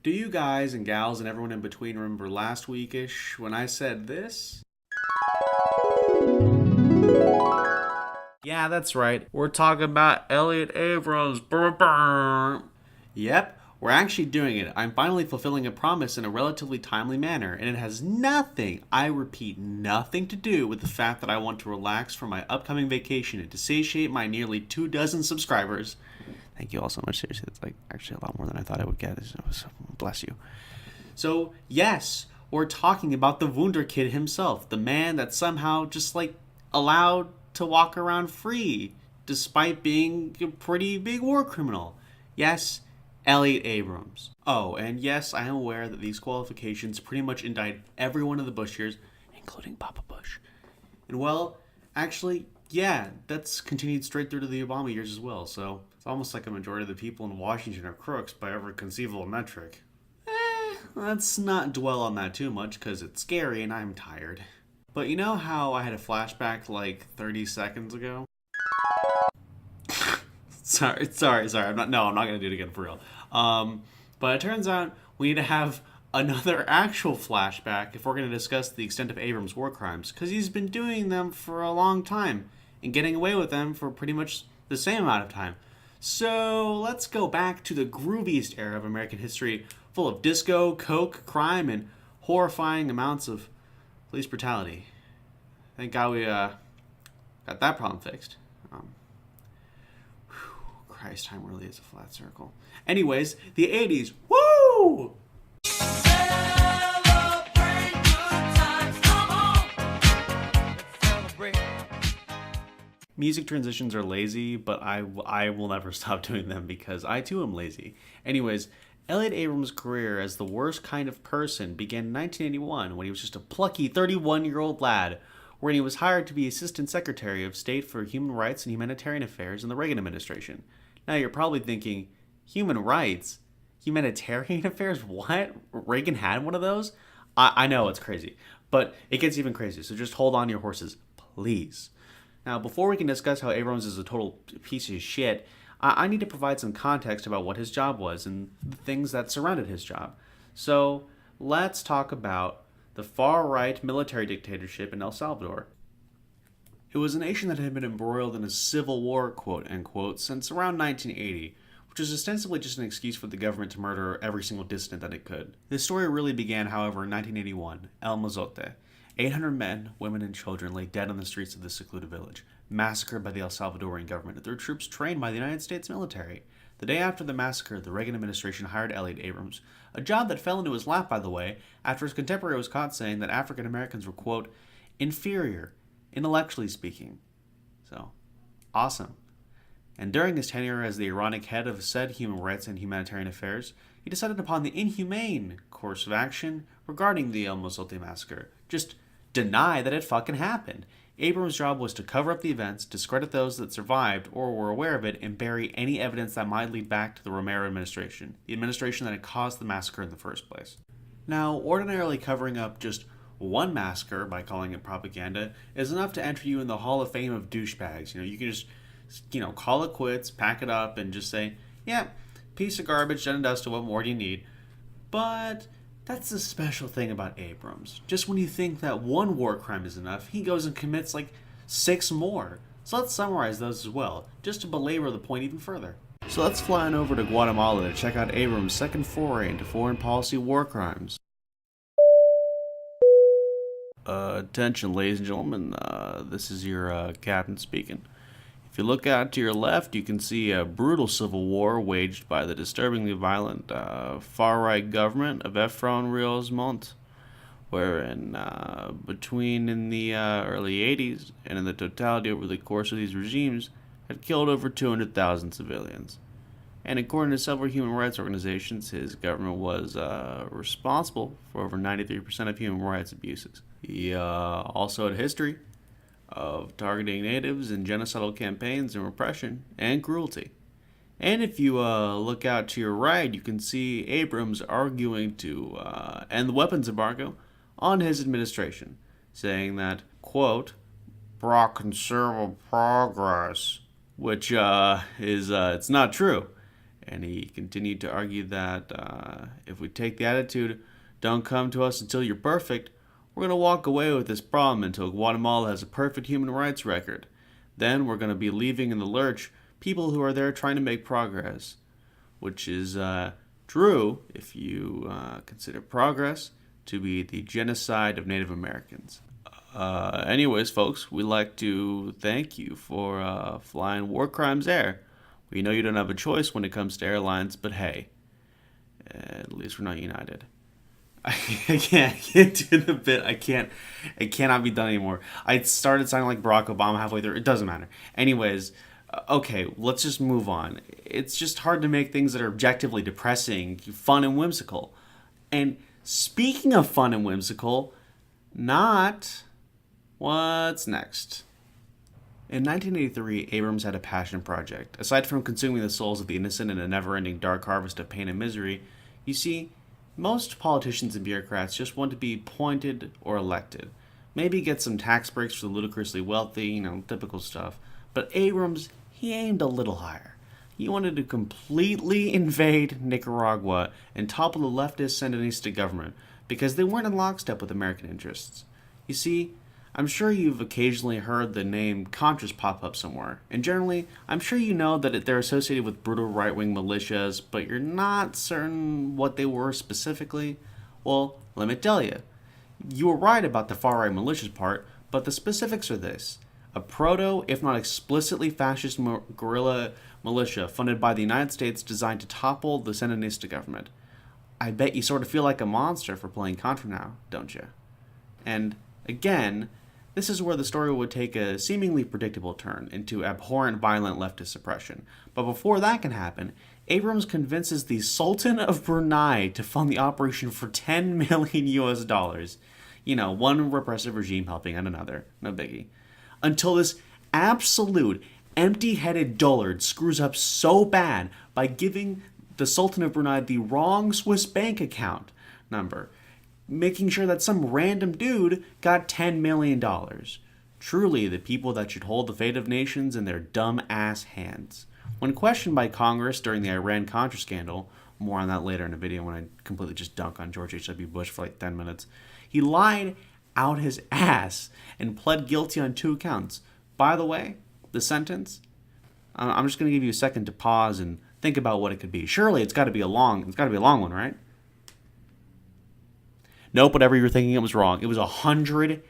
Do you guys and gals and everyone in between remember last weekish when I said this? Yeah, that's right. We're talking about Elliott Abrams. Brr, brr. Yep, we're actually doing it. I'm finally fulfilling a promise in a relatively timely manner, and it has nothing, I repeat, nothing to do with the fact that I want to relax for my upcoming vacation and to satiate my nearly 2 dozen subscribers. Thank you all so much. Seriously, it's like actually a lot more than I thought I would get. So bless you. So, yes, we're talking about the Wunderkid himself, the man that somehow just like allowed to walk around free despite being a pretty big war criminal. Yes, Elliott Abrams. Oh, and yes, I am aware that these qualifications pretty much indict every one of the Bush years, including Papa Bush. And well, actually, yeah, that's continued straight through to the Obama years as well, so it's almost like a majority of the people in Washington are crooks by every conceivable metric. Let's not dwell on that too much because it's scary and I'm tired. But you know how I had a flashback like 30 seconds ago? sorry. I'm not gonna do it again for real. But it turns out we need to have another actual flashback if we're gonna discuss the extent of Abrams' war crimes, because he's been doing them for a long time and getting away with them for pretty much the same amount of time. So let's go back to the grooviest era of American history, full of disco, coke, crime, and horrifying amounts of police brutality. Thank God we got that problem fixed. Christ, time really is a flat circle. Anyways, the 80s. Woo! Music transitions are lazy, but I will never stop doing them because I too am lazy. Anyways, Elliott Abrams' career as the worst kind of person began in 1981 when he was just a plucky 31-year-old lad, where he was hired to be Assistant Secretary of State for Human Rights and Humanitarian Affairs in the Reagan administration. Now you're probably thinking, human rights? Humanitarian affairs? What? Reagan had one of those? I know, it's crazy. But it gets even crazier, so just hold on to your horses, please. Now, before we can discuss how Abrams is a total piece of shit, I need to provide some context about what his job was and the things that surrounded his job. So, let's talk about the far-right military dictatorship in El Salvador. It was a nation that had been embroiled in a civil war, quote unquote, since around 1980, which was ostensibly just an excuse for the government to murder every single dissident that it could. This story really began, however, in 1981, El Mozote. 800 men, women, and children lay dead on the streets of this secluded village, massacred by the El Salvadorian government through troops trained by the United States military. The day after the massacre, the Reagan administration hired Elliott Abrams, a job that fell into his lap, by the way, after his contemporary was caught saying that African Americans were, quote, inferior, intellectually speaking. So, awesome. And during his tenure as the ironic head of said human rights and humanitarian affairs, he decided upon the inhumane course of action regarding the El Mozote massacre. Just deny that it fucking happened. Abrams' job was to cover up the events, discredit those that survived or were aware of it, and bury any evidence that might lead back to the Romero administration, the administration that had caused the massacre in the first place. Now, ordinarily covering up just one massacre by calling it propaganda is enough to enter you in the Hall of Fame of douchebags. You can just, call it quits, pack it up, and just say, yeah, piece of garbage, done and dusted, what more do you need? But that's the special thing about Abrams. Just when you think that one war crime is enough, he goes and commits like 6 more. So let's summarize those as well, just to belabor the point even further. So let's fly on over to Guatemala to check out Abrams' second foray into foreign policy war crimes. Attention, ladies and gentlemen, this is your captain speaking. If you look out to your left, you can see a brutal civil war waged by the disturbingly violent far-right government of Efrain Rios Montt, wherein between in the early 80s and in the totality over the course of these regimes had killed over 200,000 civilians. And according to several human rights organizations, his government was responsible for over 93% of human rights abuses. He also had a history of targeting natives in genocidal campaigns and repression and cruelty. And if you look out to your right, you can see Abrams arguing to end the weapons embargo on his administration, saying that, quote, brought considerable progress, which is, it's not true. And he continued to argue that if we take the attitude, don't come to us until you're perfect, we're going to walk away with this problem until Guatemala has a perfect human rights record. Then we're going to be leaving in the lurch people who are there trying to make progress. Which is true if you consider progress to be the genocide of Native Americans. Anyways, folks, we'd like to thank you for flying War Crimes Air. We know you don't have a choice when it comes to airlines, but hey, at least we're not United. I can't do the bit. It cannot be done anymore. I started sounding like Barack Obama halfway through. It doesn't matter. Anyways, okay, let's just move on. It's just hard to make things that are objectively depressing fun and whimsical. And speaking of fun and whimsical, not what's next. In 1983, Abrams had a passion project. Aside from consuming the souls of the innocent in a never-ending dark harvest of pain and misery, you see, most politicians and bureaucrats just want to be appointed or elected. Maybe get some tax breaks for the ludicrously wealthy, typical stuff. But Abrams, he aimed a little higher. He wanted to completely invade Nicaragua and topple the leftist Sandinista government because they weren't in lockstep with American interests. You see, I'm sure you've occasionally heard the name Contras pop up somewhere, and generally, I'm sure you know that they're associated with brutal right-wing militias, but you're not certain what they were specifically. Well, let me tell you. You were right about the far-right militias part, but the specifics are this. A proto, if not explicitly fascist guerrilla militia funded by the United States designed to topple the Sandinista government. I bet you sort of feel like a monster for playing Contra now, don't you? And, again, this is where the story would take a seemingly predictable turn into abhorrent violent leftist suppression. But before that can happen, Abrams convinces the Sultan of Brunei to fund the operation for $10 million US. One repressive regime helping out another. No biggie. Until this absolute empty-headed dullard screws up so bad by giving the Sultan of Brunei the wrong Swiss bank account number, making sure that some random dude got $10 million. Truly the people that should hold the fate of nations in their dumb-ass hands. When questioned by Congress during the Iran-Contra scandal, more on that later in a video when I completely just dunk on George H.W. Bush for like 10 minutes, he lied out his ass and pled guilty on 2 counts. By the way, the sentence, I'm just going to give you a second to pause and think about what it could be. Surely it's got to be a long one, right? Nope, whatever you were thinking, it was wrong. It was 100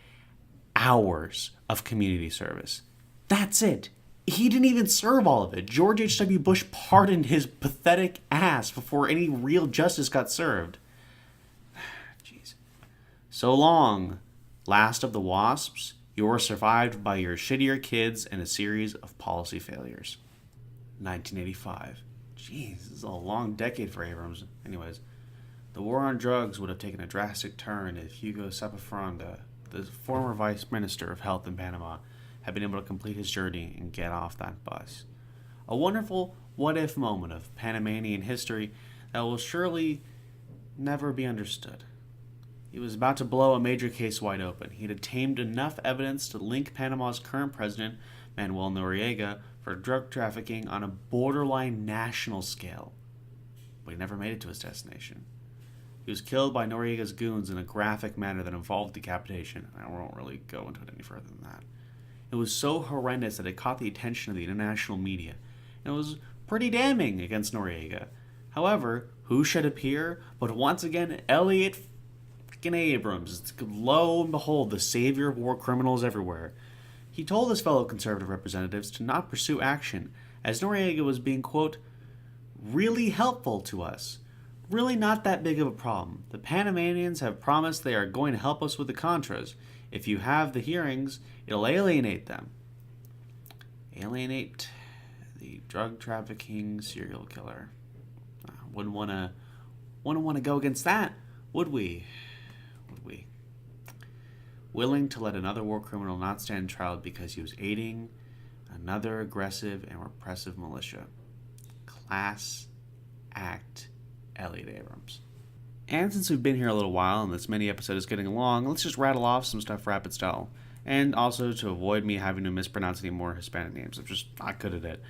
hours of community service. That's it. He didn't even serve all of it. George H.W. Bush pardoned his pathetic ass before any real justice got served. Jeez. So long, last of the wasps. You were survived by your shittier kids and a series of policy failures. 1985. Jeez, this is a long decade for Abrams. Anyways. The war on drugs would have taken a drastic turn if Hugo Sepafronda, the former vice minister of health in Panama, had been able to complete his journey and get off that bus. A wonderful what-if moment of Panamanian history that will surely never be understood. He was about to blow a major case wide open. He had obtained enough evidence to link Panama's current president, Manuel Noriega, for drug trafficking on a borderline national scale. But he never made it to his destination. He was killed by Noriega's goons in a graphic manner that involved decapitation. I won't really go into it any further than that. It was so horrendous that it caught the attention of the international media, and it was pretty damning against Noriega. However, who should appear but once again Elliott Abrams, lo and behold, the savior of war criminals everywhere. He told his fellow conservative representatives to not pursue action, as Noriega was being, quote, really helpful to us. Really not that big of a problem. The Panamanians have promised they are going to help us with the Contras. If you have the hearings, it'll alienate them. Alienate the drug trafficking serial killer. Wouldn't want to go against that, would we? Willing to let another war criminal not stand trial because he was aiding another aggressive and repressive militia. Class act. Elliott Abrams. And since we've been here a little while and this mini episode is getting along, let's just rattle off some stuff rapid style. And also to avoid me having to mispronounce any more Hispanic names, I'm just not good at it.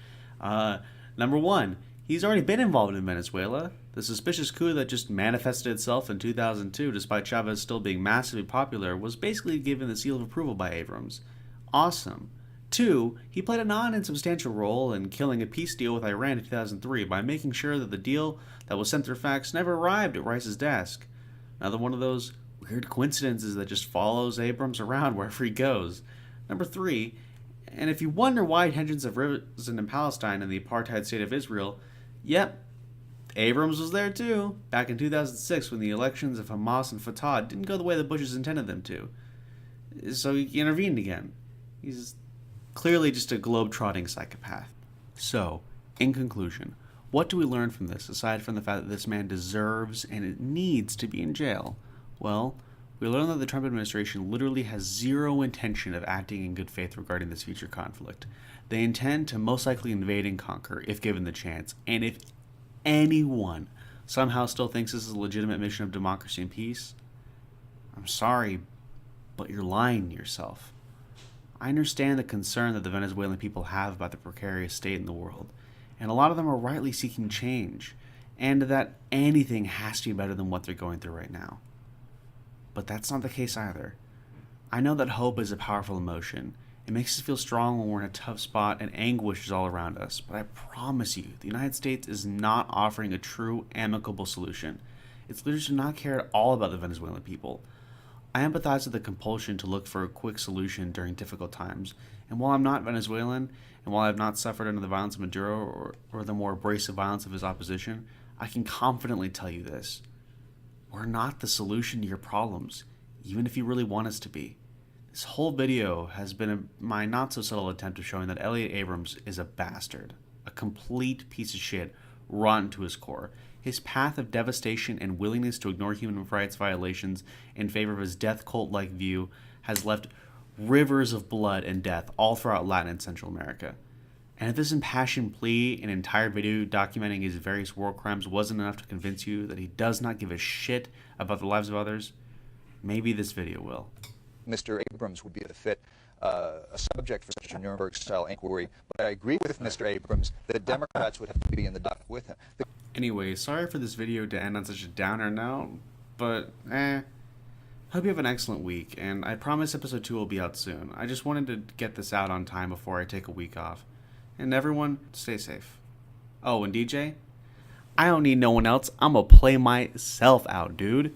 Number 1, He's already been involved in Venezuela. The suspicious coup that just manifested itself in 2002, despite Chavez still being massively popular, was basically given the seal of approval by Abrams. Awesome. 2, he played a non-insubstantial role in killing a peace deal with Iran in 2003 by making sure that the deal that was sent through fax never arrived at Rice's desk. Another one of those weird coincidences that just follows Abrams around wherever he goes. Number 3, and if you wonder why tensions have risen in Palestine and the apartheid state of Israel, yep, Abrams was there too, back in 2006 when the elections of Hamas and Fatah didn't go the way the Bushes intended them to. So he intervened again. He's clearly just a globe-trotting psychopath. So, in conclusion, what do we learn from this, aside from the fact that this man deserves and it needs to be in jail? Well, we learn that the Trump administration literally has zero intention of acting in good faith regarding this future conflict. They intend to most likely invade and conquer, if given the chance, and if anyone somehow still thinks this is a legitimate mission of democracy and peace, I'm sorry, but you're lying to yourself. I understand the concern that the Venezuelan people have about the precarious state in the world, and a lot of them are rightly seeking change, and that anything has to be better than what they're going through right now. But that's not the case either. I know that hope is a powerful emotion. It makes us feel strong when we're in a tough spot and anguish is all around us, but I promise you, the United States is not offering a true, amicable solution. Its leaders do not care at all about the Venezuelan people. I empathize with the compulsion to look for a quick solution during difficult times, and while I'm not Venezuelan, and while I have not suffered under the violence of Maduro or the more abrasive violence of his opposition, I can confidently tell you this. We're not the solution to your problems, even if you really want us to be. This whole video has been my not-so-subtle attempt of showing that Elliott Abrams is a bastard, a complete piece of shit, rotten to his core. His path of devastation and willingness to ignore human rights violations in favor of his death cult-like view has left rivers of blood and death all throughout Latin and Central America. And if this impassioned plea, an entire video documenting his various war crimes, wasn't enough to convince you that he does not give a shit about the lives of others, maybe this video will. Mr. Abrams would be a fit a subject for such a Nuremberg-style inquiry, but I agree with Mr. Abrams that Democrats would have to be in the dock with him. Anyway, sorry for this video to end on such a downer note, but hope you have an excellent week, and I promise episode 2 will be out soon. I just wanted to get this out on time before I take a week off. And everyone, stay safe. Oh, and DJ? I don't need no one else. I'm gonna play myself out, dude.